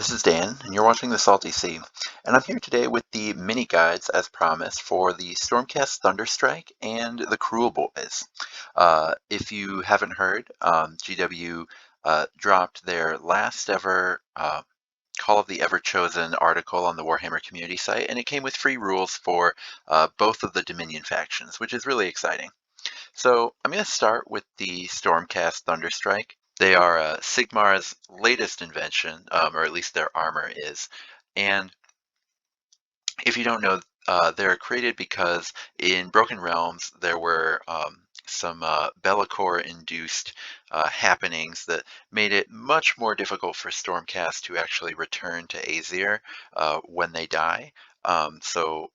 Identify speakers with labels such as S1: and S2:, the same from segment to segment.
S1: This is Dan, and you're watching The Salty Sea. And I'm here today with the mini guides, as promised, for the Stormcast Thunderstrike and the Kruleboyz. If you haven't heard, GW dropped their last ever Call of the Ever-Chosen article on the Warhammer community site, and it came with free rules for both of the Dominion factions, which is really exciting. So I'm going to start with the Stormcast Thunderstrike. They are Sigmar's latest invention, or at least their armor is. And if you don't know, they're created because in Broken Realms there were some Be'lakor-induced happenings that made it much more difficult for Stormcast to actually return to Aesir when they die. So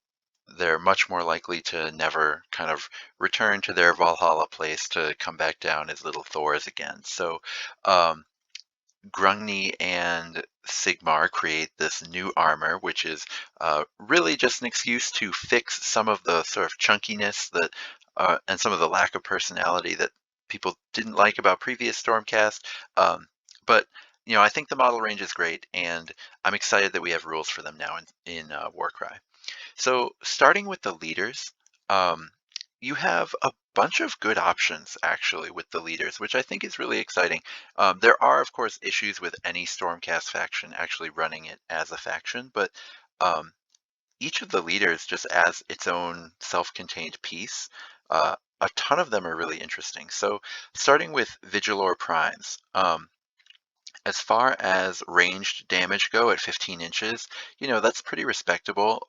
S1: they're much more likely to never kind of return to their Valhalla place to come back down as little Thors again. So um, Grungni and Sigmar create this new armor, which is really just an excuse to fix some of the sort of chunkiness that and some of the lack of personality that people didn't like about previous Stormcast. But I think the model range is great, and I'm excited that we have rules for them now in Warcry. So starting with the leaders, um, you have a bunch of good options actually with the leaders, which I think is really exciting. There are, of course, issues with any Stormcast faction actually running it as a faction, but um, each of the leaders just as its own self-contained piece. A ton of them are really interesting. So starting with Vigilor Primes. As far as ranged damage go at 15 inches, that's pretty respectable.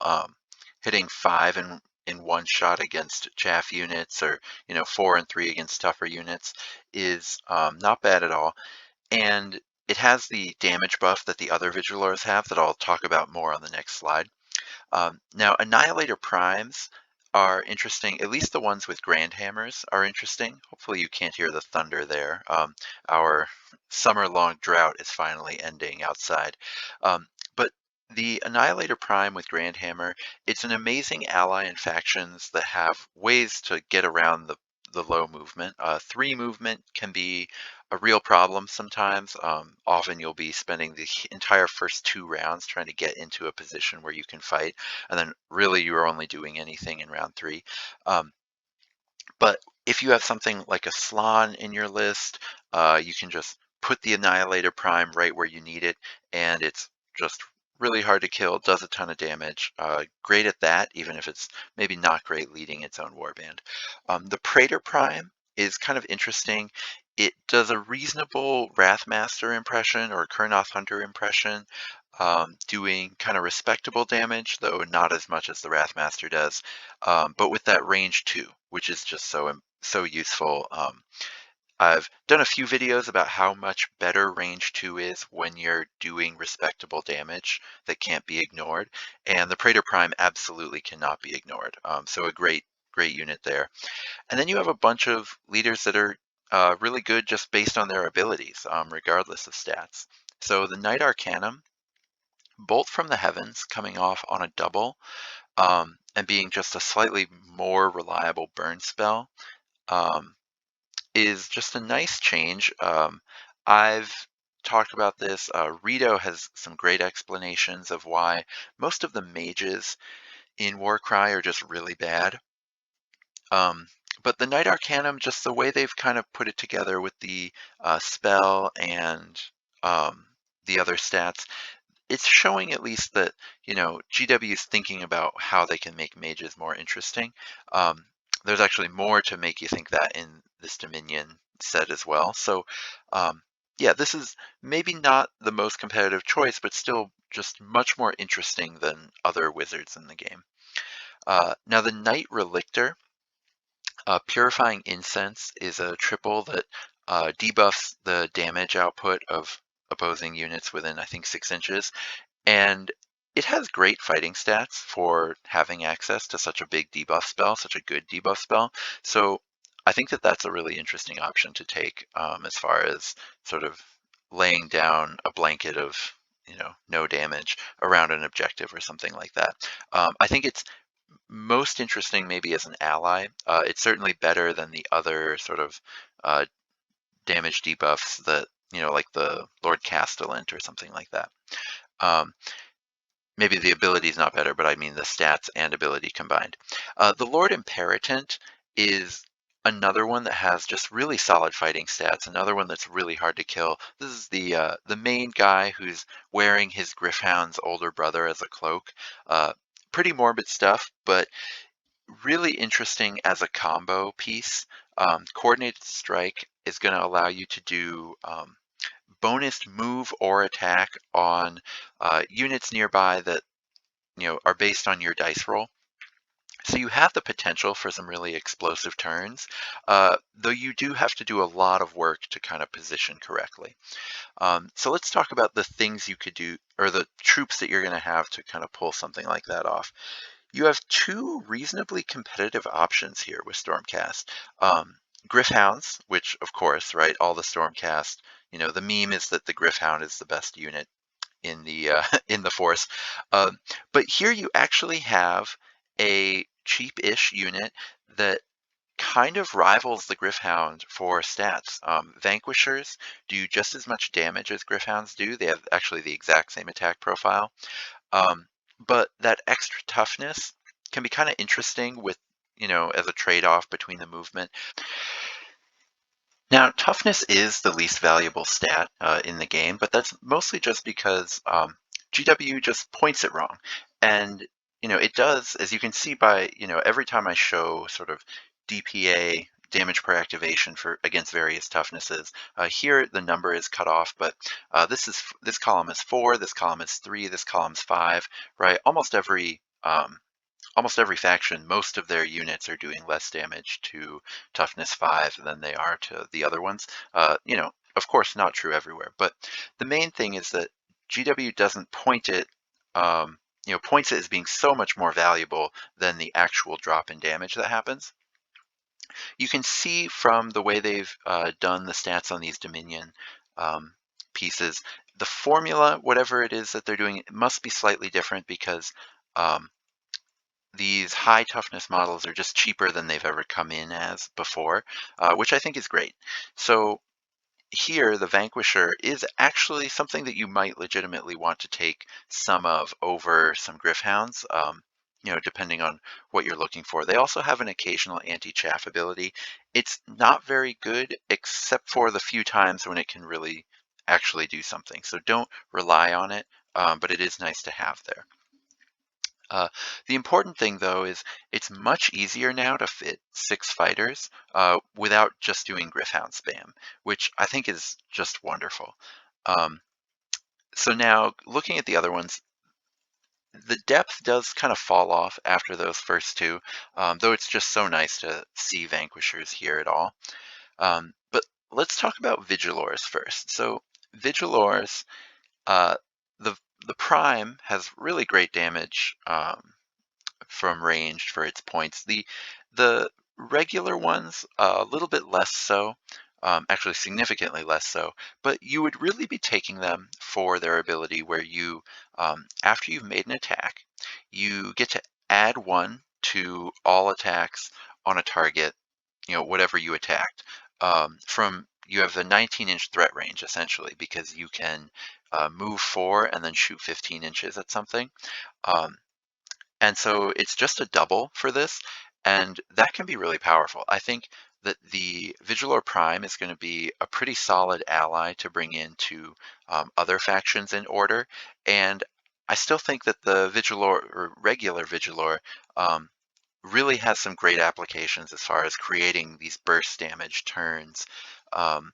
S1: Hitting 5 in one shot against chaff units, or 4 and 3 against tougher units is not bad at all. And it has the damage buff that the other Vigilors have that I'll talk about more on the next slide. Now, Annihilator Primes are interesting. At least the ones with Grand Hammers are interesting. Hopefully you can't hear the thunder there. Our summer-long drought is finally ending outside. But the Annihilator Prime with Grand Hammer, it's an amazing ally in factions that have ways to get around the low movement. 3 movement can be a real problem sometimes. Often you'll be spending the entire first 2 rounds trying to get into a position where you can fight, and then really you're only doing anything in round 3. But if you have something like a Slann in your list, you can just put the Annihilator Prime right where you need it, and it's just really hard to kill, does a ton of damage. Great at that, even if it's maybe not great leading its own warband. The Praetor Prime is kind of interesting. It does a reasonable Wrathmaster impression or Kurnoth Hunter impression, doing kind of respectable damage, though not as much as the Wrathmaster does, but with that range too, which is just so useful. I've done a few videos about how much better range 2 is when you're doing respectable damage that can't be ignored, and the Praetor Prime absolutely cannot be ignored. So a great unit there. And then you have a bunch of leaders that are really good just based on their abilities, regardless of stats. So the Knight Arcanum, Bolt from the Heavens coming off on a double, and being just a slightly more reliable burn spell, is just a nice change. I've talked about this. Rito has some great explanations of why most of the mages in Warcry are just really bad. But the Knight Arcanum, just the way they've kind of put it together with the spell and the other stats, it's showing at least that, GW is thinking about how they can make mages more interesting. There's actually more to make you think that in this Dominion set as well. So yeah, this is maybe not the most competitive choice, but still just much more interesting than other wizards in the game. Now the Knight Relictor, Purifying Incense, is a triple that debuffs the damage output of opposing units within, I think, 6 inches. And it has great fighting stats for having access to such a big debuff spell, such a good debuff spell. So I think that that's a really interesting option to take, as far as sort of laying down a blanket of no damage around an objective or something like that. I think it's most interesting maybe as an ally. It's certainly better than the other sort of damage debuffs that, like the Lord Castellant or something like that. Um, Maybe the ability is not better, but I mean the stats and ability combined. The Lord Imperatant is another one that has just really solid fighting stats. Another one that's really hard to kill. This is the main guy who's wearing his Gryph-hound's older brother as a cloak. Pretty morbid stuff, but really interesting as a combo piece. Coordinated Strike is going to allow you to do bonus move or attack on units nearby that are based on your dice roll. So you have the potential for some really explosive turns, though you do have to do a lot of work to kind of position correctly. So let's talk about the things you could do, or the troops that you're going to have to kind of pull something like that off. You have two reasonably competitive options here with Stormcast. Gryph-hounds, which of course, right, all the Stormcast, the meme is that the Gryph-hound is the best unit in the in the force. Um, but here you actually have a cheap-ish unit that kind of rivals the Gryph-hound for stats. Vanquishers do just as much damage as Gryph-hounds do. They have actually the exact same attack profile. But that extra toughness can be kind of interesting with, as a trade-off between the movement. Now, toughness is the least valuable stat in the game, but that's mostly just because GW just points it wrong. And, it does, as you can see by, every time I show sort of DPA, damage per activation for against various toughnesses, here the number is cut off, but this column is 4, this column is 3, this column's 5, right? Almost every faction, most of their units are doing less damage to toughness 5 than they are to the other ones. Of course, not true everywhere, but the main thing is that GW doesn't point it, points it as being so much more valuable than the actual drop in damage that happens. You can see from the way they've done the stats on these Dominion pieces, the formula, whatever it is that they're doing, it must be slightly different because these high toughness models are just cheaper than they've ever come in as before, which I think is great. So here, the Vanquisher is actually something that you might legitimately want to take some of over some Gryph-hounds, depending on what you're looking for. They also have an occasional anti-chaff ability. It's not very good, except for the few times when it can really actually do something. So don't rely on it, but it is nice to have there. The important thing, though, is it's much easier now to fit 6 fighters without just doing Gryph-hound spam, which I think is just wonderful. So now, looking at the other ones, the depth does kind of fall off after those first two, though it's just so nice to see Vanquishers here at all. But let's talk about Vigilors first. So Vigilors, uh, the the Prime has really great damage from range for its points. The regular ones a little bit less so, actually significantly less so, but you would really be taking them for their ability where you, after you've made an attack, you get to add 1 to all attacks on a target, whatever you attacked. You have the 19-inch threat range essentially because you can move 4 and then shoot 15 inches at something. And so it's just a double for this, and that can be really powerful. I think that the Vigilor Prime is going to be a pretty solid ally to bring into other factions in Order, and I still think that the Vigilor, or regular Vigilor, really has some great applications as far as creating these burst damage turns, um,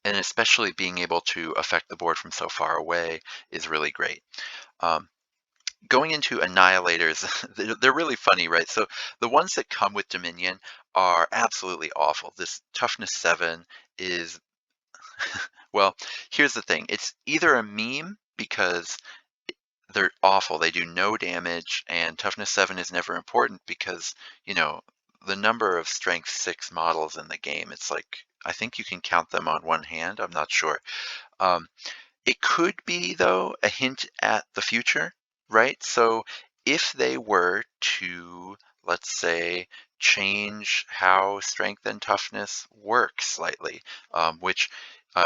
S1: and especially being able to affect the board from so far away is really great. Going into Annihilators, they're really funny, right? So the ones that come with Dominion are absolutely awful. This Toughness 7 is, well, here's the thing. It's either a meme because they're awful, they do no damage, and Toughness 7 is never important because, the number of Strength 6 models in the game, it's like, I think you can count them on one hand. I'm not sure. It could be, though, a hint at the future, right? So if they were to, let's say, change how strength and toughness work slightly, which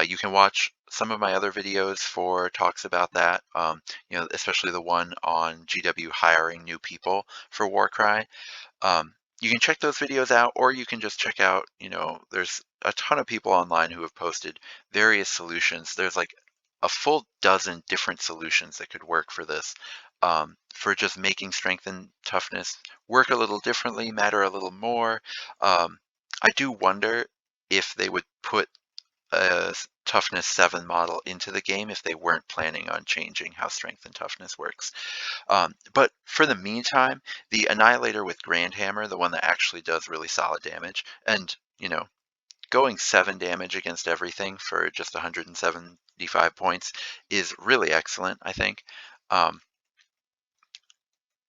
S1: you can watch some of my other videos for talks about that, especially the one on GW hiring new people for Warcry. You can check those videos out, or you can just check out, there's a ton of people online who have posted various solutions. There's like a full dozen different solutions that could work for this, for just making strength and toughness work a little differently, matter a little more. I do wonder if they would put a toughness 7 model into the game if they weren't planning on changing how strength and toughness works. But for the meantime, the Annihilator with Grand Hammer, the one that actually does really solid damage, and going 7 damage against everything for just 175 points is really excellent, I think. Um,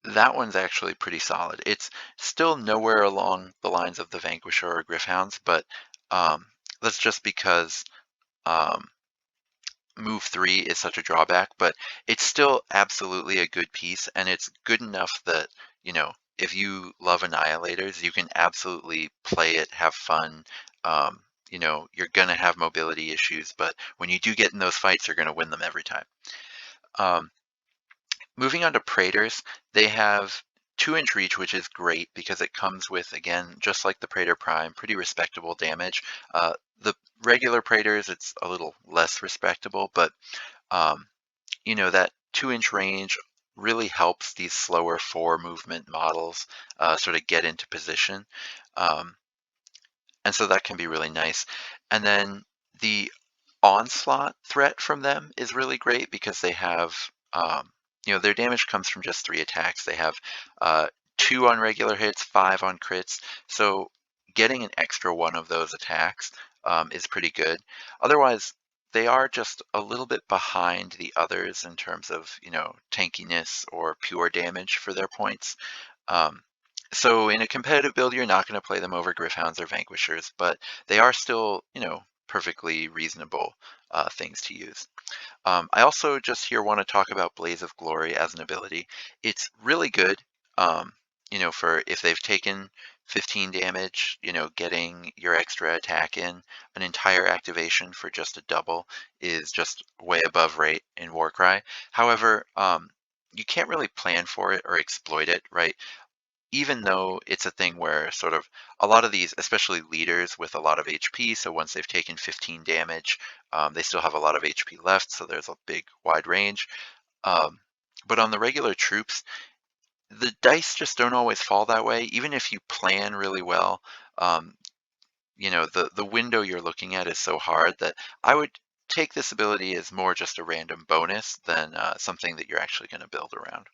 S1: that one's actually pretty solid. It's still nowhere along the lines of the Vanquisher or Gryph-hounds, but that's just because um, move 3 is such a drawback, but it's still absolutely a good piece, and it's good enough that, if you love Annihilators, you can absolutely play it, have fun. You're gonna have mobility issues, but when you do get in those fights, you're gonna win them every time. Moving on to Praetors, they have 2-inch reach, which is great because it comes with, again, just like the Praetor Prime, pretty respectable damage. The regular Praetors, it's a little less respectable, but that 2-inch range really helps these slower 4 movement models sort of get into position. And so that can be really nice. And then the onslaught threat from them is really great because they have, their damage comes from just 3 attacks. They have 2 on regular hits, 5 on crits. So getting an extra 1 of those attacks is pretty good. Otherwise, they are just a little bit behind the others in terms of, tankiness or pure damage for their points. So in a competitive build, you're not going to play them over Gryph-hounds or Vanquishers, but they are still, perfectly reasonable things to use. I also just here want to talk about Blaze of Glory as an ability. It's really good, for if they've taken 15 damage, getting your extra attack in. An entire activation for just a double is just way above rate in Warcry. However, you can't really plan for it or exploit it, right? Even though it's a thing where sort of a lot of these, especially leaders with a lot of HP, so once they've taken 15 damage, they still have a lot of HP left, so there's a big wide range. But on the regular troops, the dice just don't always fall that way. Even if you plan really well, the window you're looking at is so hard that I would take this ability as more just a random bonus than something that you're actually going to build around.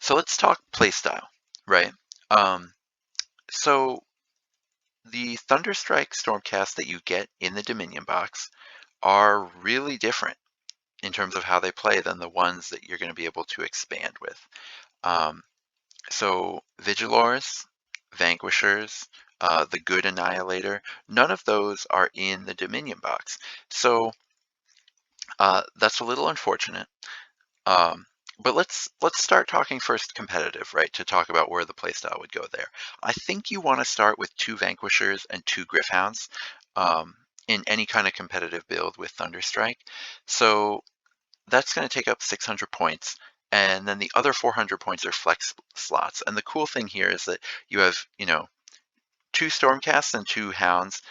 S1: So let's talk playstyle, right? So the Thunderstrike Stormcast that you get in the Dominion box are really different in terms of how they play than the ones that you're going to be able to expand with. So Vigilors, Vanquishers, the Good Annihilator, none of those are in the Dominion box. So that's a little unfortunate. But let's start talking first competitive, right? To talk about where the playstyle would go there. I think you want to start with 2 Vanquishers and 2 Gryph-hounds in any kind of competitive build with Thunderstrike. So that's going to take up 600 points. And then the other 400 points are flex slots. And the cool thing here is that you have, 2 Stormcasts and 2 Hounds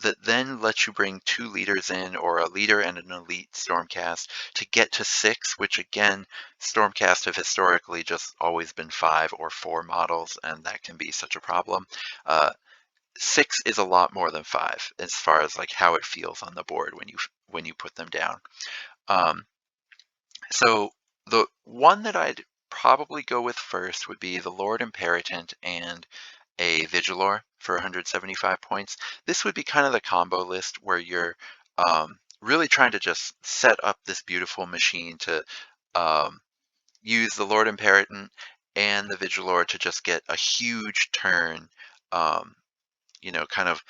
S1: that then lets you bring 2 leaders in, or a leader and an elite Stormcast, to get to 6, which again, Stormcast have historically just always been 5 or 4 models, and that can be such a problem. 6 is a lot more than 5 as far as like how it feels on the board when you put them down. So the one that I'd probably go with first would be the Lord Imperatant and a Vigilor for 175 points. This would be kind of the combo list where you're really trying to just set up this beautiful machine to use the Lord Imperatant and the Vigilor to just get a huge turn, kind of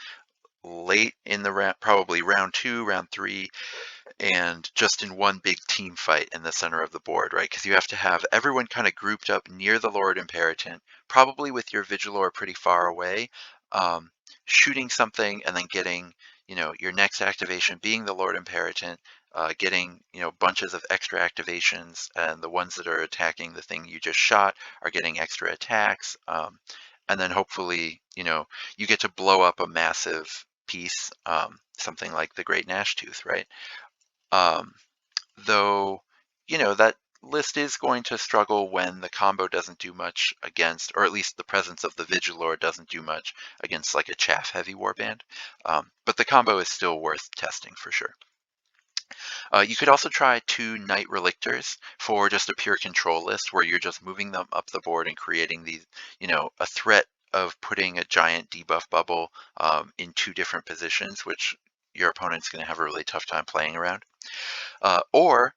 S1: late in the round, probably round 2, round 3, and just in one big team fight in the center of the board, right? Because you have to have everyone kind of grouped up near the Lord Imperatant, probably with your Vigilor pretty far away, shooting something and then getting, your next activation being the Lord Imperatant, getting, bunches of extra activations, and the ones that are attacking the thing you just shot are getting extra attacks. And then hopefully, you get to blow up a massive piece, something like the Great Gnash Tooth, right? Um, though, that list is going to struggle when the combo doesn't do much against, or at least the presence of the Vigilor doesn't do much against like a chaff heavy warband. But the combo is still worth testing for sure. You could also try 2 Knight Relictors for just a pure control list where you're just moving them up the board and creating these, a threat of putting a giant debuff bubble in 2 different positions, which your opponent's going to have a really tough time playing around. Or,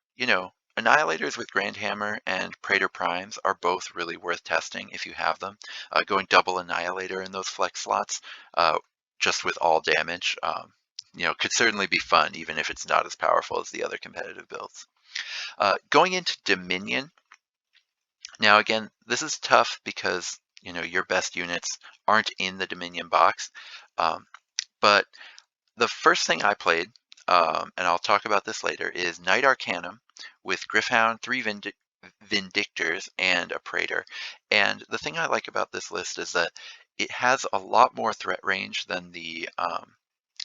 S1: Annihilators with Grand Hammer and Praetor Primes are both really worth testing if you have them. Going double Annihilator in those flex slots, just with all damage, could certainly be fun, even if it's not as powerful as the other competitive builds. Going into Dominion, now again, this is tough because, your best units aren't in the Dominion box, but the first thing I played, and I'll talk about this later, is Knight Arcanum with Gryph-hound, 3 Vindictors, and a Praetor. And the thing I like about this list is that it has a lot more threat range than the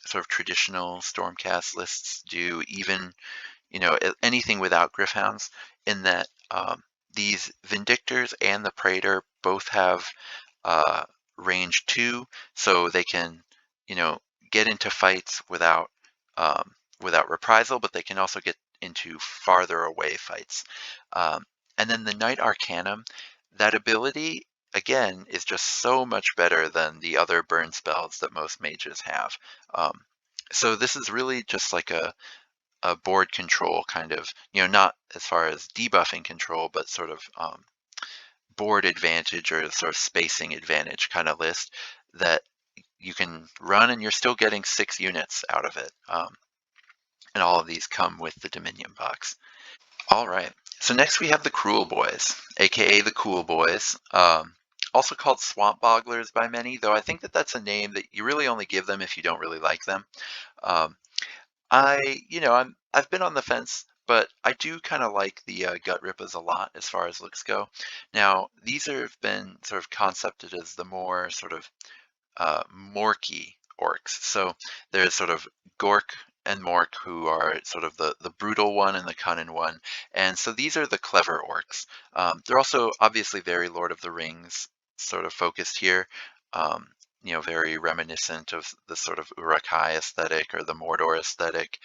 S1: sort of traditional Stormcast lists do, even, anything without Gryph-hounds, in that these Vindictors and the Praetor both have range 2, so they can, get into fights without reprisal, but they can also get into farther away fights. And then the Knight Arcanum, that ability again is just so much better than the other burn spells that most mages have. So this is really just like a board control kind of, not as far as debuffing control, but sort of board advantage or sort of spacing advantage kind of list that you can run and you're still getting 6 units out of it. And all of these come with the Dominion box. All right, so next we have the Kruleboyz, aka the Cool Boys, also called Swamp Bogglers by many, though I think that that's a name that you really only give them if you don't really like them. I've been on the fence, but I do kind of like the Gut Rippas a lot as far as looks go. Now, these have been sort of concepted as the more sort of Morky orcs. So there's sort of Gork and Mork, who are sort of the brutal one and the cunning one. And so these are the clever orcs. They're also obviously very Lord of the Rings sort of focused here. Very reminiscent of the sort of Uruk-hai aesthetic or the Mordor aesthetic.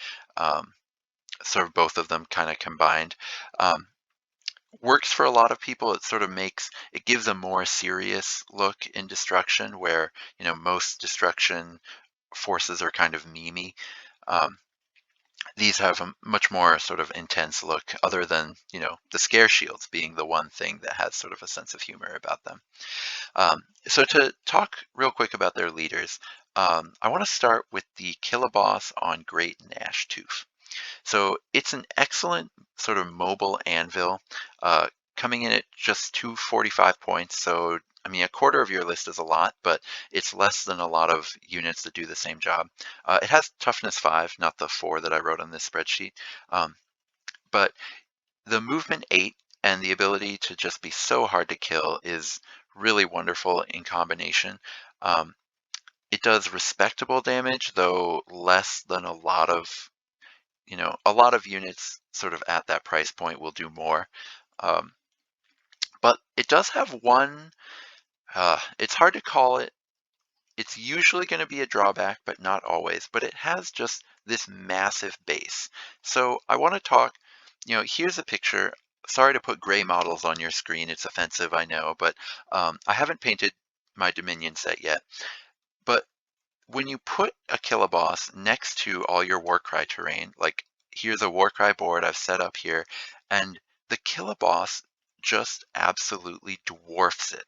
S1: Sort of both of them kind of combined. Works for a lot of people. It gives a more serious look in destruction where, most destruction forces are kind of memey. These have a much more sort of intense look, other than, the scare shields being the one thing that has sort of a sense of humor about them. So to talk real quick about their leaders, I want to start with the Killaboss on Great Gnash Tooth. So it's an excellent sort of mobile anvil, coming in at just 245 points. So, I mean, a quarter of your list is a lot, but it's less than a lot of units that do the same job. It has toughness 5, not the 4 that I wrote on this spreadsheet. But the movement 8 and the ability to just be so hard to kill is really wonderful in combination. It does respectable damage, though less than a lot of units sort of at that price point will do more. But it does have one, it's hard to call it. It's usually going to be a drawback, but not always. But it has just this massive base. So I want to talk, here's a picture. Sorry to put gray models on your screen. It's offensive, I know, but I haven't painted my Dominion set yet. But when you put a Killaboss next to all your Warcry terrain, like here's a Warcry board I've set up here, and the Killaboss just absolutely dwarfs it.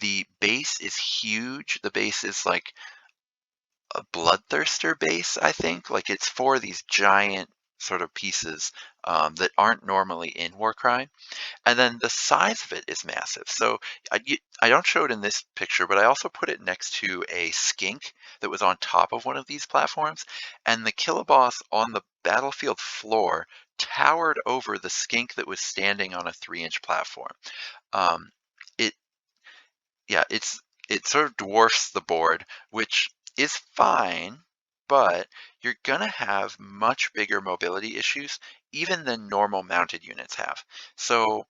S1: The base is huge. The base is like a Bloodthirster base, I think. Like it's for these giant sort of pieces that aren't normally in Warcry. And then the size of it is massive. So I don't show it in this picture, but I also put it next to a skink that was on top of one of these platforms. And the killaboss on the battlefield floor towered over the skink that was standing on a 3-inch platform. Um, it, yeah, it sort of dwarfs the board, which is fine, but you're gonna have much bigger mobility issues even than normal mounted units have. So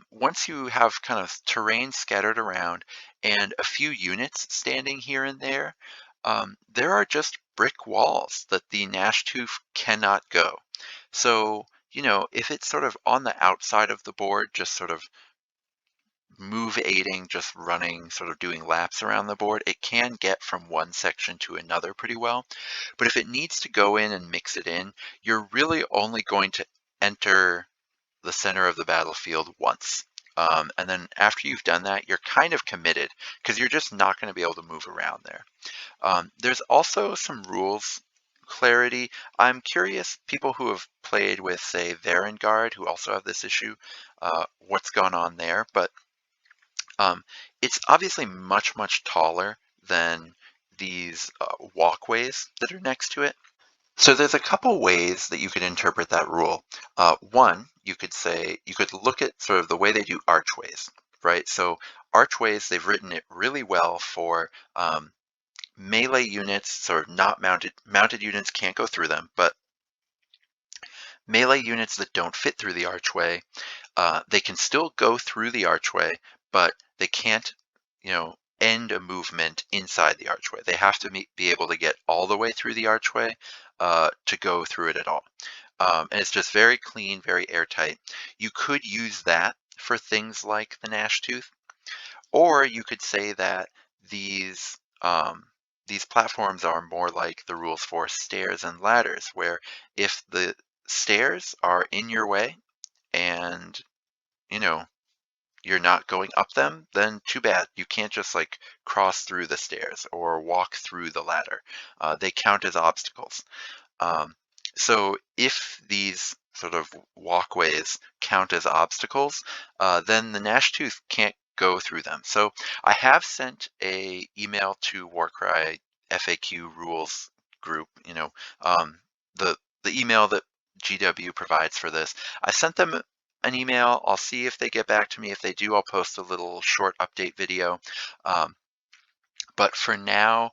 S1: once you have kind of terrain scattered around and a few units standing here and there are just brick walls that the Gnash Tooth cannot go. So, if it's sort of on the outside of the board, just sort of move aiding, just running, sort of doing laps around the board, it can get from one section to another pretty well. But if it needs to go in and mix it in, you're really only going to enter the center of the battlefield once. And then after you've done that, you're kind of committed because you're just not going to be able to move around there. There's also some rules clarity. I'm curious, people who have played with, say, Varengard, who also have this issue, what's gone on there. But it's obviously much, much taller than these walkways that are next to it. So there's a couple ways that you could interpret that rule. One, you could look at sort of the way they do archways, right? So archways, they've written it really well for melee units, sort of not mounted. Mounted units can't go through them, but melee units that don't fit through the archway, they can still go through the archway, but they can't, end a movement inside the archway. They have to be able to get all the way through the archway to go through it at all. And it's just very clean, very airtight. You could use that for things like the Gnash Tooth, or you could say that these these platforms are more like the rules for stairs and ladders, where if the stairs are in your way and you know you're not going up them, then too bad. You can't just like cross through the stairs or walk through the ladder. They count as obstacles. Um, so if these sort of walkways count as obstacles, then the Gnash Tooth can't go through them. So I have sent a email to Warcry FAQ rules group, the email that GW provides for this. I sent them an email. I'll see if they get back to me. If they do, I'll post a little short update video. Um, but for now,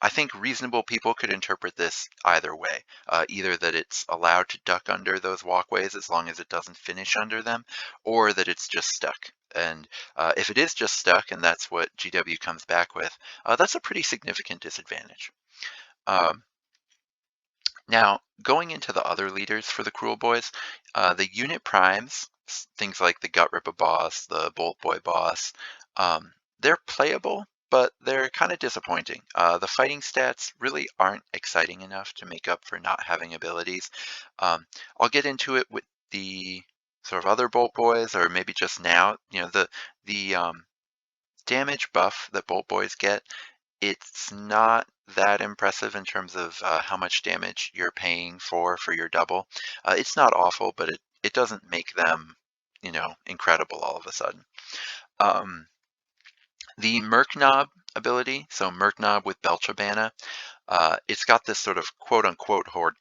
S1: I think reasonable people could interpret this either way. Either that it's allowed to duck under those walkways as long as it doesn't finish under them, or that it's just stuck. And if it is just stuck, and that's what GW comes back with, that's a pretty significant disadvantage. Um, Now, going into the other leaders for the Kruleboyz, the unit primes, things like the Gut Ripper boss, the Bolt Boy boss, they're playable, but they're kind of disappointing. The fighting stats really aren't exciting enough to make up for not having abilities. I'll get into it with the sort of other Bolt Boys, or maybe just now. The damage buff that Bolt Boys get, it's not that impressive in terms of how much damage you're paying for your double. It's not awful, but it doesn't make them, incredible all of a sudden. The Merc Knob ability, so Merc Knob with Belchabana, it's got this sort of quote-unquote horde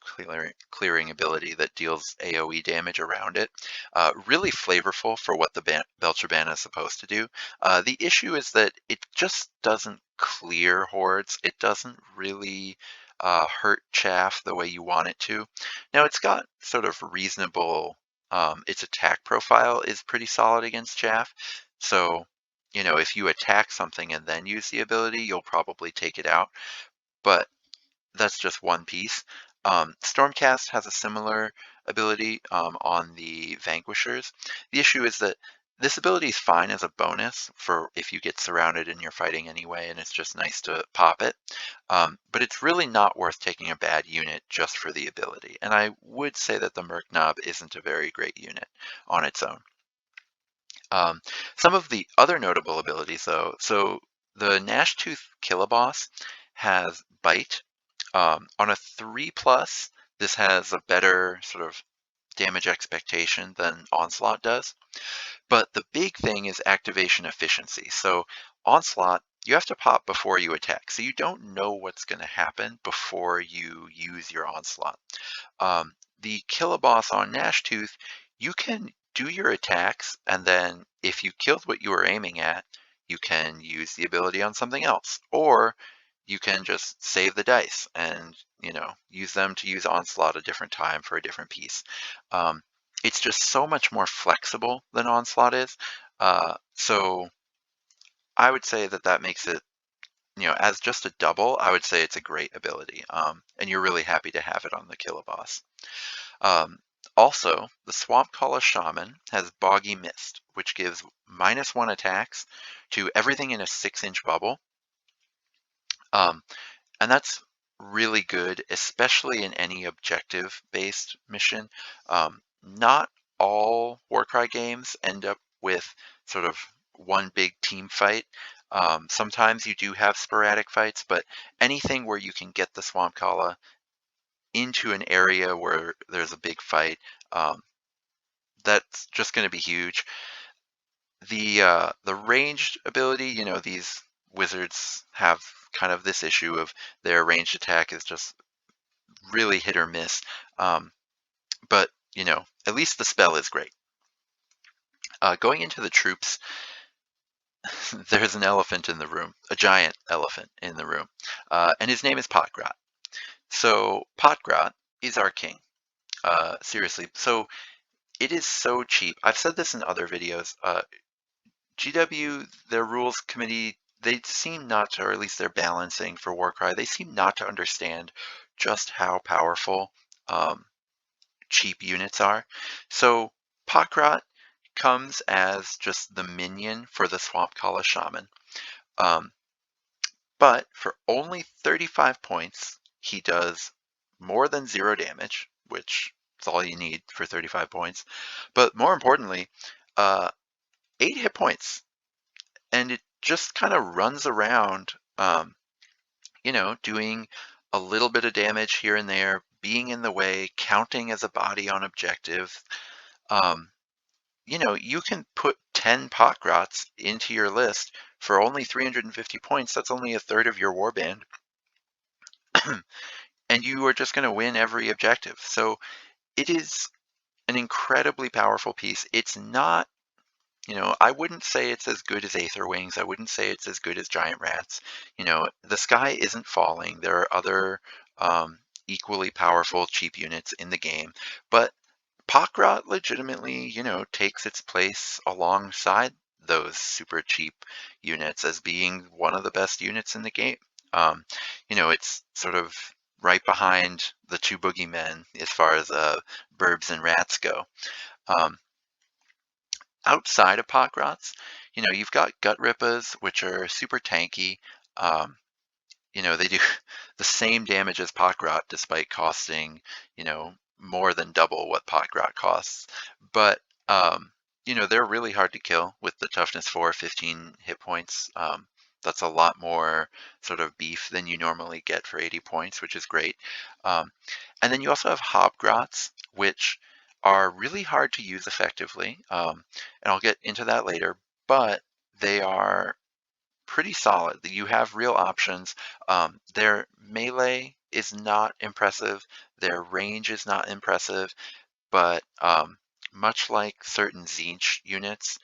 S1: clearing ability that deals AoE damage around it. Really flavorful for what the Belchabana is supposed to do. The issue is that it just doesn't clear hordes. It doesn't really hurt chaff the way you want it to. Now, it's got sort of reasonable, its attack profile is pretty solid against chaff. So, if you attack something and then use the ability, you'll probably take it out. But that's just one piece. Stormcast has a similar ability on the Vanquishers. The issue is that this ability is fine as a bonus for if you get surrounded and you're fighting anyway, and it's just nice to pop it. But it's really not worth taking a bad unit just for the ability. And I would say that the Merc Knob isn't a very great unit on its own. Some of the other notable abilities, though, so the Gnash Tooth Killaboss has Bite. On a 3+, This has a better sort of damage expectation than Onslaught does. But the big thing is activation efficiency. So Onslaught, you have to pop before you attack. So you don't know what's going to happen before you use your Onslaught. The Kill a Boss on Gnashtooth, you can do your attacks, and then if you killed what you were aiming at, you can use the ability on something else. Or you can just save the dice and, use them to use Onslaught a different time for a different piece. It's just so much more flexible than Onslaught is. So I would say that makes it, as just a double, I would say it's a great ability. And you're really happy to have it on the Kill a Boss. Also, the Swampcalla Shaman has Boggy Mist, which gives -1 attacks to everything in a 6-inch bubble. And that's really good, especially in any objective-based mission. Not all Warcry games end up with sort of one big team fight. Sometimes you do have sporadic fights, but anything where you can get the Swampcalla into an area where there's a big fight, that's just going to be huge. The ranged ability, these wizards have kind of this issue of their ranged attack is just really hit or miss. But at least the spell is great. Going into the troops, there's an elephant in the room, a giant elephant in the room, and his name is Potgrot. So Potgrot is our king. Seriously. So it is so cheap. I've said this in other videos. GW, their rules committee, they seem not to, or at least their balancing for Warcry, they seem not to understand just how powerful cheap units are. So Potgrot comes as just the minion for the Swampcalla Shaman. But for only 35 points, he does more than 0 damage, which is all you need for 35 points. But more importantly, 8 hit points. And it just kind of runs around, doing a little bit of damage here and there, being in the way, counting as a body on objective. You can put 10 Potgrots into your list for only 350 points. That's only a third of your warband. And you are just going to win every objective. So it is an incredibly powerful piece. It's not, I wouldn't say it's as good as Aether Wings. I wouldn't say it's as good as Giant Rats. The sky isn't falling. There are other equally powerful cheap units in the game. But Potgrot legitimately, takes its place alongside those super cheap units as being one of the best units in the game. It's sort of right behind the 2 boogeymen as far as burbs and rats go. Outside of Potgrots, you've got Gut Rippas, which are super tanky. They do the same damage as Potgrot despite costing, more than double what Potgrot costs. But, they're really hard to kill with the toughness 4, 15 hit points. That's a lot more sort of beef than you normally get for 80 points, which is great. And then you also have Hobgrots, which are really hard to use effectively. And I'll get into that later, but they are pretty solid. You have real options. Their melee is not impressive. Their range is not impressive, but much like certain Tzeentch units,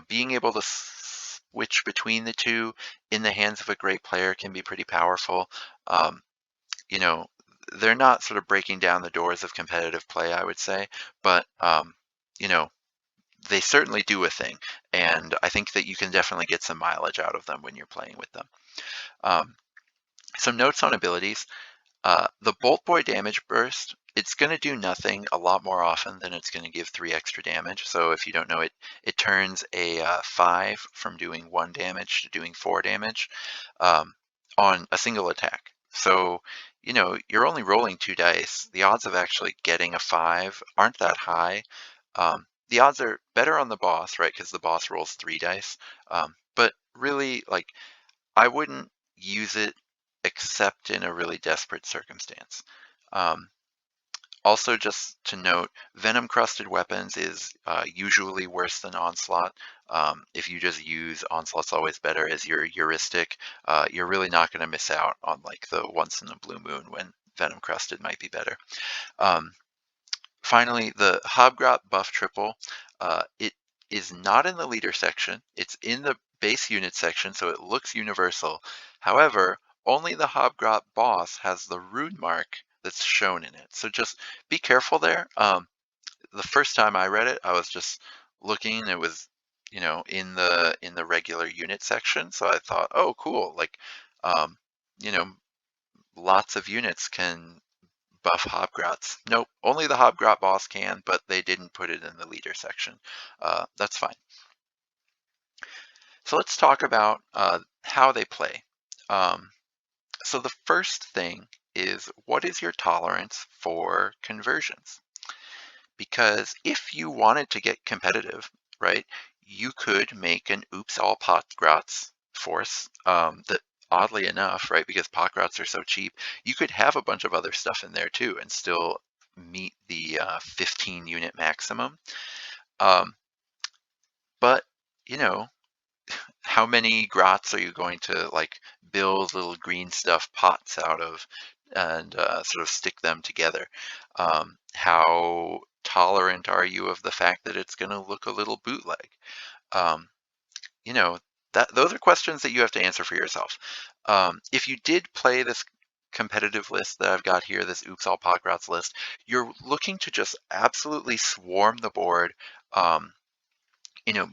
S1: being able to switch between the two in the hands of a great player can be pretty powerful. They're not sort of breaking down the doors of competitive play, I would say, but they certainly do a thing, and I think that you can definitely get some mileage out of them when you're playing with them. Some notes on abilities. The Bolt Boy damage burst, it's going to do nothing a lot more often than it's going to give 3 extra damage. So if you don't know it, it turns a 5 from doing 1 damage to doing 4 damage on a single attack. So, you're only rolling 2 dice. The odds of actually getting a 5 aren't that high. The odds are better on the boss, right? Because the boss rolls 3 dice. But really, I wouldn't use it except in a really desperate circumstance. Um, Also, just to note, venom-crusted weapons is usually worse than Onslaught. If you just use Onslaught's always better as your heuristic, you're really not going to miss out on like the once in a blue moon when venom-crusted might be better. Um, Finally, the Hobgrot buff triple, it is not in the leader section. It's in the base unit section, so it looks universal. However, only the Hobgrot boss has the rune mark that's shown in it. So just be careful there. The first time I read it, I was just looking. It was, in the regular unit section. So I thought, oh, cool. Like, um, you know, lots of units can buff Hobgrots. Nope, only the Hobgrot boss can, but they didn't put it in the leader section. That's fine. So let's talk about how they play. Um, so the first thing is, what is your tolerance for conversions? Because if you wanted to get competitive, right, you could make an oops all potgrots force that oddly enough, right, because potgrots are so cheap, you could have a bunch of other stuff in there too and still meet the 15 unit maximum. Um, but, you know, how many grots are you going to like build little green stuff pots out of and sort of stick them together? How tolerant are you of the fact that it's going to look a little bootleg? Um, you know, those are questions that you have to answer for yourself. If you did play this competitive list that I've got here, this Oops All Potgrots list, you're looking to just absolutely swarm the board. Um,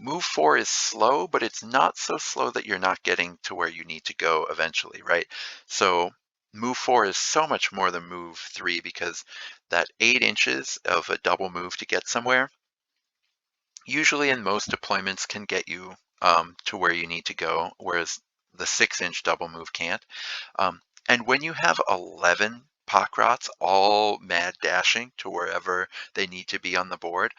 S1: move 4 is slow, but it's not so slow that you're not getting to where you need to go eventually, right? So move 4 is so much more than move 3 because that 8 inches of a double move to get somewhere, usually in most deployments can get you to where you need to go, whereas the 6-inch double move can't. Um, and when you have 11 Pokrots all mad dashing to wherever they need to be on the board,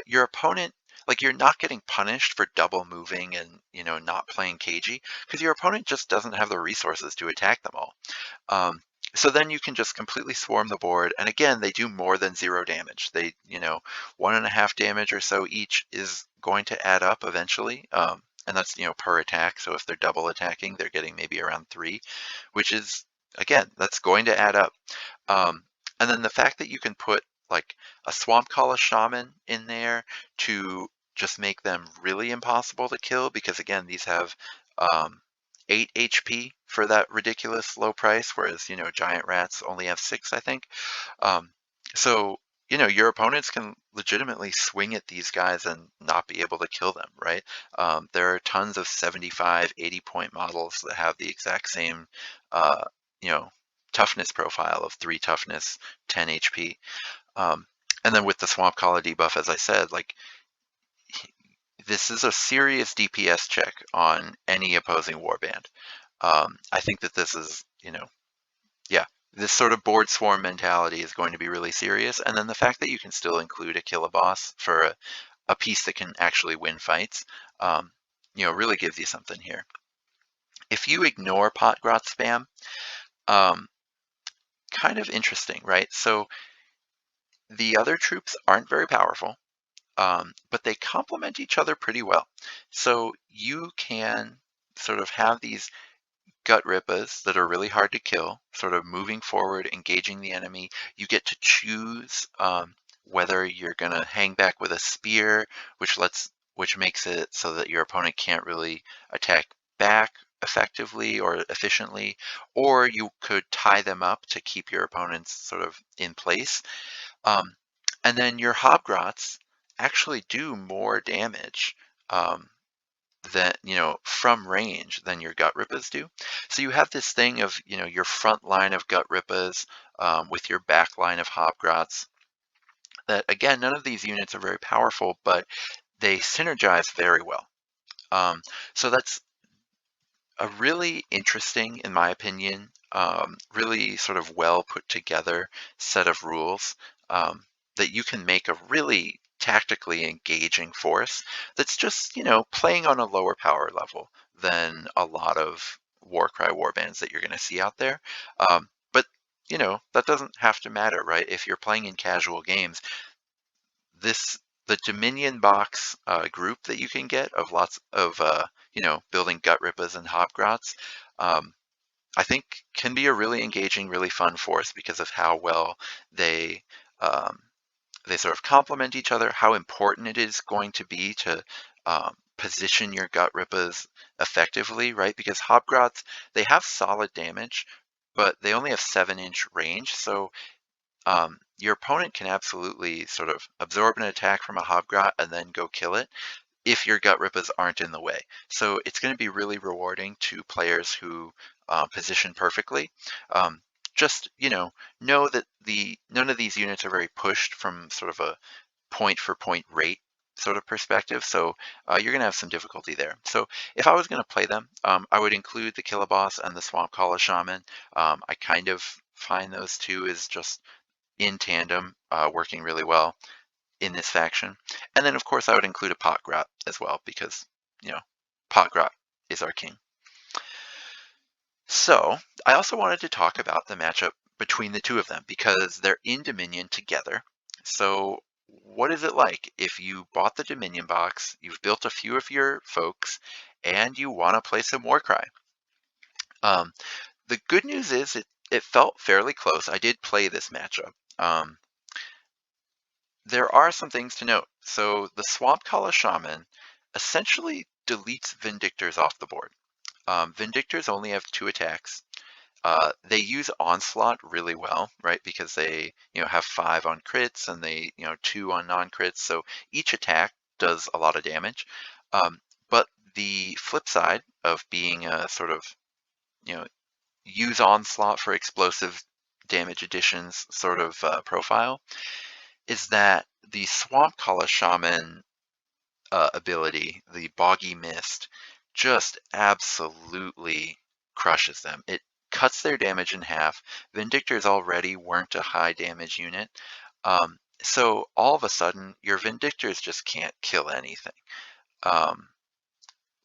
S1: your opponent, like you're not getting punished for double moving and, not playing cagey because your opponent just doesn't have the resources to attack them all. Um, so then you can just completely swarm the board. And again, they do more than 0 damage. They, 1.5 damage or so each is going to add up eventually. And that's, per attack. So if they're double attacking, they're getting maybe around 3, which is, again, that's going to add up. Um, and then the fact that you can put like a Swamp Kala Shaman in there to just make them really impossible to kill, because again, these have um, 8 HP for that ridiculous low price, whereas, giant rats only have 6, I think. Um, so, your opponents can legitimately swing at these guys and not be able to kill them, right? There are tons of 75, 80-point models that have the exact same, uh, you know, toughness profile of 3 toughness, 10 HP. And then with the Swamp Kala debuff, as I said, like, this is a serious DPS check on any opposing warband. I think that this is, yeah, this sort of board swarm mentality is going to be really serious. And then the fact that you can still include a kill a boss for a piece that can actually win fights, really gives you something here. If you ignore Potgrot spam, um, kind of interesting, right? So the other troops aren't very powerful. But they complement each other pretty well. So you can sort of have these gut rippas that are really hard to kill, sort of moving forward, engaging the enemy. You get to choose whether you're going to hang back with a spear, which makes it so that your opponent can't really attack back effectively or efficiently, or you could tie them up to keep your opponents sort of in place. Um, and then your Hobgrots actually do more damage um, than, from range than your Gut Rippas do. So you have this thing of, your front line of Gut Rippas with your back line of Hobgrots that, again, none of these units are very powerful, but they synergize very well. So that's a really interesting, in my opinion, really sort of well put together set of rules that you can make a really tactically engaging force that's just, playing on a lower power level than a lot of Warcry warbands that you're going to see out there. But, that doesn't have to matter, right? If you're playing in casual games, the Dominion box group that you can get of lots of building gut rippas and hobgrots, um, I think can be a really engaging, really fun force because of how well they um, they sort of complement each other, how important it is going to be to position your gut rippas effectively, right? Because hobgrots, they have solid damage, but they only have 7-inch range, so your opponent can absolutely sort of absorb an attack from a hobgrot and then go kill it if your gut rippas aren't in the way. So it's going to be really rewarding to players who position perfectly. Um, just, know that none of these units are very pushed from sort of a point for point rate sort of perspective. So you're going to have some difficulty there. So if I was going to play them, I would include the Killaboss and the Swamp Kala Shaman. I kind of find those two as just in tandem, working really well in this faction. And then, of course, I would include a Potgrot as well because, you know, Potgrot is our king. So I also wanted to talk about the matchup between the two of them because they're in Dominion together. So what is it like if you bought the Dominion box, you've built a few of your folks, and you want to play some Warcry? Um, the good news is it felt fairly close. I did play this matchup. There are some things to note. So the Swamp Kala Shaman essentially deletes Vindictors off the board. Vindictors only have 2 attacks. They use Onslaught really well, right? Because they, have 5 on crits and they, 2 on non-crits. So each attack does a lot of damage. But the flip side of being a sort of, you know, use Onslaught for explosive damage additions sort of profile is that the Swamp Kala Shaman ability, the Boggy Mist, just absolutely crushes them. It cuts their damage in half. Vindictors already weren't a high damage unit. So all of a sudden, your Vindictors just can't kill anything, um,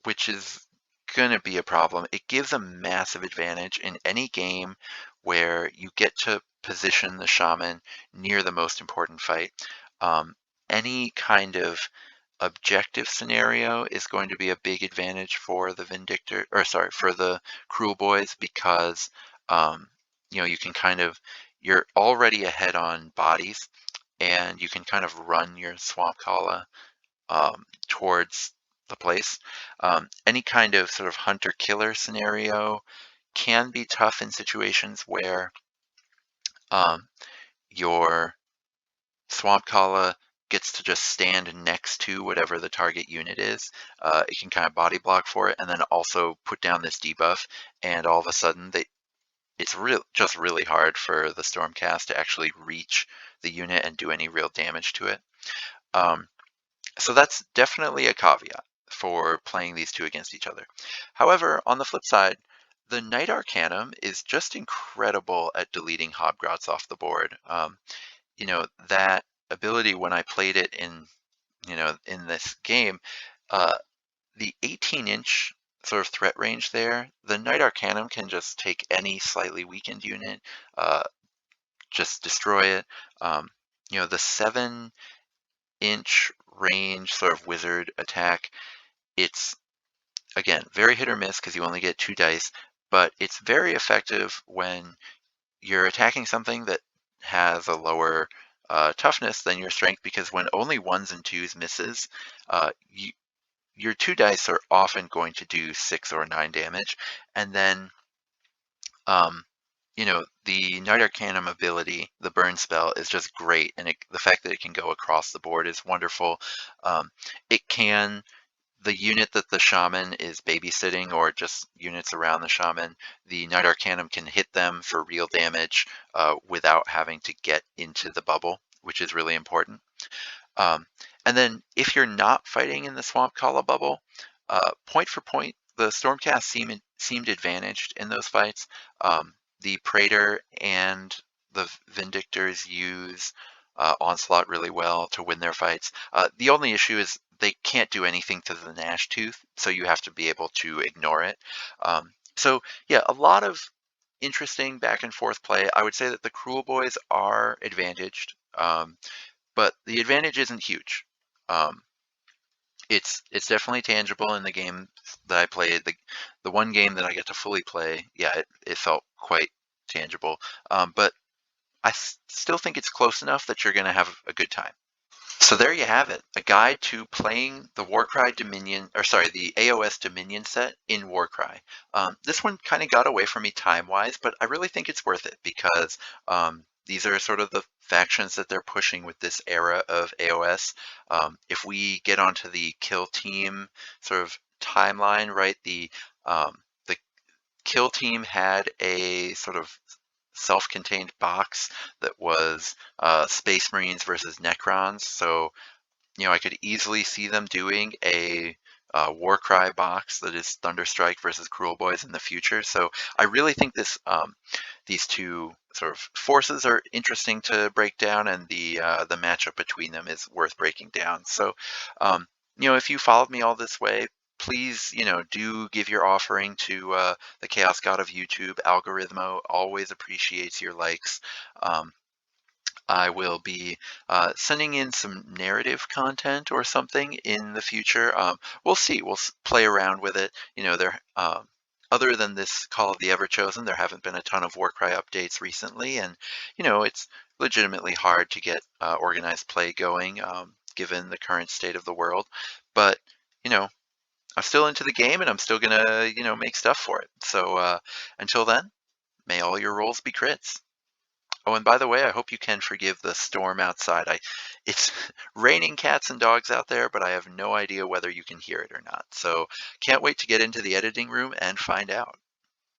S1: which is going to be a problem. It gives a massive advantage in any game where you get to position the shaman near the most important fight. Um, any kind of objective scenario is going to be a big advantage for the for the Kruleboyz because you can you're already ahead on bodies and you can kind of run your Swamp Kala towards the place. Any kind of sort of hunter-killer scenario can be tough in situations where um, your Swamp Kala gets to just stand next to whatever the target unit is. It can kind of body block for it and then also put down this debuff, and all of a sudden it's just really hard for the Stormcast to actually reach the unit and do any real damage to it. So that's definitely a caveat for playing these two against each other. However, on the flip side, the Knight Arcanum is just incredible at deleting Hobgrots off the board. That ability when I played it in this game, uh, the 18-inch sort of threat range there, the Knight Arcanum can just take any slightly weakened unit, uh, just destroy it. The 7-inch range sort of wizard attack, it's again very hit or miss because you only get 2 dice, but it's very effective when you're attacking something that has a lower toughness than your strength, because when only 1s and 2s misses, your 2 dice are often going to do 6 or 9 damage. And then, the Knight Arcanum ability, the burn spell, is just great. And the fact that it can go across the board is wonderful. The unit that the shaman is babysitting, or just units around the shaman, the Knight Arcanum can hit them for real damage without having to get into the bubble, which is really important. And then if you're not fighting in the Swamp Kala bubble, point for point, the Stormcast seemed advantaged in those fights. The Praetor and the Vindictors use Onslaught really well to win their fights. The only issue is they can't do anything to the Gnash Tooth, so you have to be able to ignore it. So yeah, a lot of interesting back and forth play. I would say that the Kruleboyz are advantaged, but the advantage isn't huge. Um, it's definitely tangible in the game that I played. The one game that I get to fully play, yeah, it felt quite tangible. But I still think it's close enough that you're going to have a good time. So there you have it, a guide to playing the Warcry Dominion, or sorry, the AOS Dominion set in Warcry. This one kind of got away from me time-wise, but I really think it's worth it because these are sort of the factions that they're pushing with this era of AOS. If we get onto the kill team sort of timeline, right, the kill team had a sort of self-contained box that was Space Marines versus Necrons. So, I could easily see them doing a Warcry box that is Thunderstrike versus Kruleboyz in the future. So I really think these two sort of forces are interesting to break down, and the matchup between them is worth breaking down. So, if you followed me all this way, please, do give your offering to the Chaos God of YouTube. Algorithmo always appreciates your likes. I will be sending in some narrative content or something in the future. We'll see. We'll play around with it. Other than this Call of the Everchosen, there haven't been a ton of Warcry updates recently, and it's legitimately hard to get organized play going given the current state of the world. But I'm still into the game, and I'm still gonna make stuff for it. So until then, may all your rolls be crits. Oh, and by the way, I hope you can forgive the storm outside. It's raining cats and dogs out there, but I have no idea whether you can hear it or not. So can't wait to get into the editing room and find out.